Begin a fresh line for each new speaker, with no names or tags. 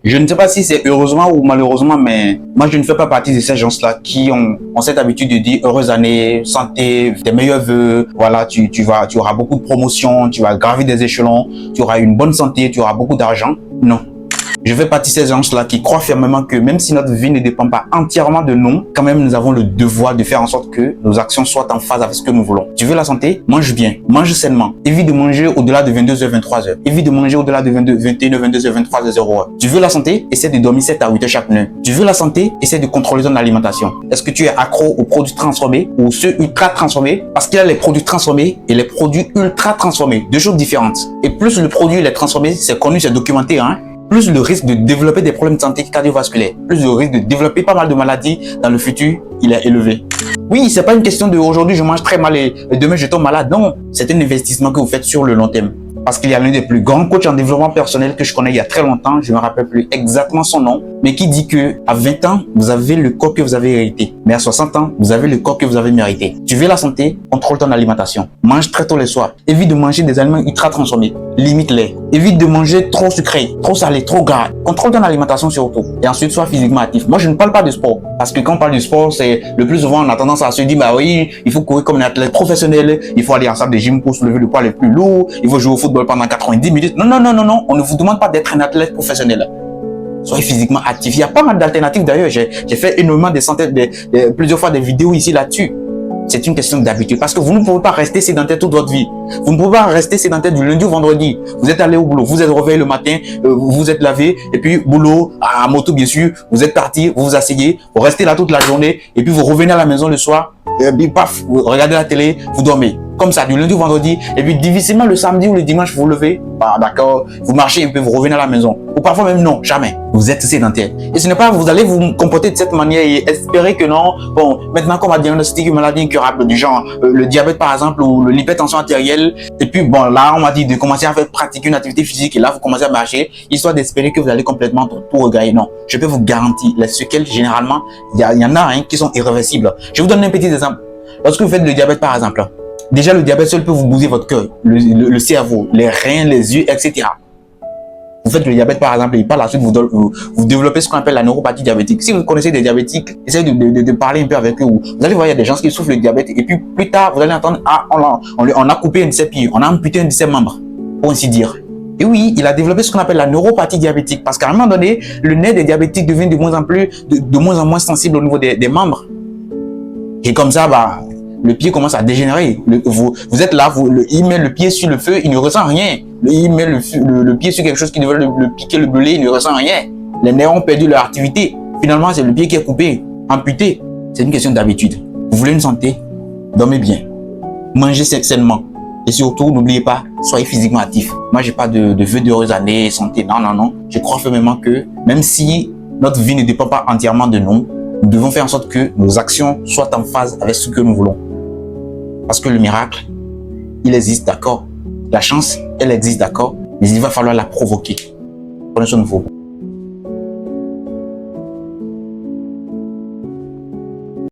Je ne sais pas si c'est heureusement ou malheureusement, mais moi, je ne fais pas partie de ces gens-là qui ont cette habitude de dire heureuse année, santé, tes meilleurs vœux. Voilà, tu auras beaucoup de promotions, tu vas gravir des échelons, tu auras une bonne santé, tu auras beaucoup d'argent. Non. Je fais partie de ces gens-là qui croient fermement que même si notre vie ne dépend pas entièrement de nous, quand même nous avons le devoir de faire en sorte que nos actions soient en phase avec ce que nous voulons. Tu veux la santé? Mange bien, mange sainement. Évite de manger au-delà de 22h, 23h. Évite de manger au-delà de 21h, 22h, 23h, 0h. Tu veux la santé? Essaie de dormir 7 à 8 heures chaque nuit. Tu veux la santé? Essaie de contrôler ton alimentation. Est-ce que tu es accro aux produits transformés ou ceux ultra transformés? Parce qu'il y a les produits transformés et les produits ultra transformés. Deux choses différentes. Et plus le produit est transformé, c'est connu, c'est documenté, hein? Plus le risque de développer des problèmes de santé cardiovasculaire, plus le risque de développer pas mal de maladies dans le futur, il est élevé. Oui, c'est pas une question de aujourd'hui je mange très mal et demain je tombe malade. Non, c'est un investissement que vous faites sur le long terme. Parce qu'il y a l'un des plus grands coachs en développement personnel que je connais il y a très longtemps, je ne me rappelle plus exactement son nom, mais qui dit que à 20 ans, vous avez le corps que vous avez hérité. Mais à 60 ans, vous avez le corps que vous avez mérité. Tu veux la santé? Contrôle ton alimentation. Mange très tôt le soir. Évite de manger des aliments ultra transformés. Limite-les. Évite de manger trop sucré, trop salé, trop gras. Contrôle ton alimentation surtout. Et ensuite, sois physiquement actif. Moi, je ne parle pas de sport. Parce que quand on parle du sport, c'est le plus souvent, on a tendance à se dire, bah oui, il faut courir comme un athlète professionnel. Il faut aller en salle de gym pour soulever le poids le plus lourd. Il faut jouer au football pendant 90 minutes. Non, non, non, non, non. On ne vous demande pas d'être un athlète professionnel. Soyez physiquement actif. Il y a pas mal d'alternatives d'ailleurs. J'ai fait énormément plusieurs fois des vidéos ici là-dessus. C'est une question d'habitude parce que vous ne pouvez pas rester sédentaire toute votre vie. Vous ne pouvez pas rester sédentaire du lundi au vendredi. Vous êtes allé au boulot, vous êtes réveillé le matin, vous vous êtes lavé et puis boulot, à moto bien sûr, vous êtes parti, vous vous asseyez, vous restez là toute la journée et puis vous revenez à la maison le soir, et puis paf, vous regardez la télé, vous dormez. Comme ça, du lundi au vendredi, et puis difficilement le samedi ou le dimanche, vous vous levez, bah, d'accord, vous marchez un peu, vous revenez à la maison. Ou parfois même non, jamais. Vous êtes sédentaire. Et ce n'est pas, vous allez vous comporter de cette manière et espérer que non, bon, maintenant qu'on va diagnostiquer une maladie incurable du genre, le diabète par exemple, ou l'hypertension artérielle, et puis bon, là, on m'a dit de commencer à faire pratiquer une activité physique, et là, vous commencez à marcher, histoire d'espérer que vous allez complètement tout regagner. Non, je peux vous garantir, les séquelles, généralement, il y en a hein, qui sont irréversibles. Je vous donne un petit exemple. Lorsque vous faites le diabète par exemple, déjà, le diabète seul peut vous bouger votre cœur, le cerveau, les reins, les yeux, etc. Vous faites le diabète par exemple et par la suite, vous développez ce qu'on appelle la neuropathie diabétique. Si vous connaissez des diabétiques, essayez de parler un peu avec eux. Vous allez voir, il y a des gens qui souffrent le diabète et puis plus tard, vous allez entendre, ah, on a coupé un de ses pieds, on a amputé un de ses membres, pour ainsi dire. Et oui, il a développé ce qu'on appelle la neuropathie diabétique parce qu'à un moment donné, le nerf des diabétiques devient de moins en moins sensible au niveau des membres. Et comme ça, bah, le pied commence à dégénérer. Vous êtes là, il met le pied sur le feu, il ne ressent rien. Il met le pied sur quelque chose qui devrait le piquer, le brûler, il ne ressent rien. Les nerfs ont perdu leur activité. Finalement, c'est le pied qui est coupé, amputé. C'est une question d'habitude. Vous voulez une santé? Dormez bien. Mangez sainement. Et surtout, n'oubliez pas, soyez physiquement actif. Moi, j'ai pas de vœux d'heureuse année, santé. Non, non, non. Je crois fermement que même si notre vie ne dépend pas entièrement de nous, nous devons faire en sorte que nos actions soient en phase avec ce que nous voulons. Parce que le miracle, il existe, d'accord. La chance, elle existe, d'accord. Mais il va falloir la provoquer. Prenez soin de vous.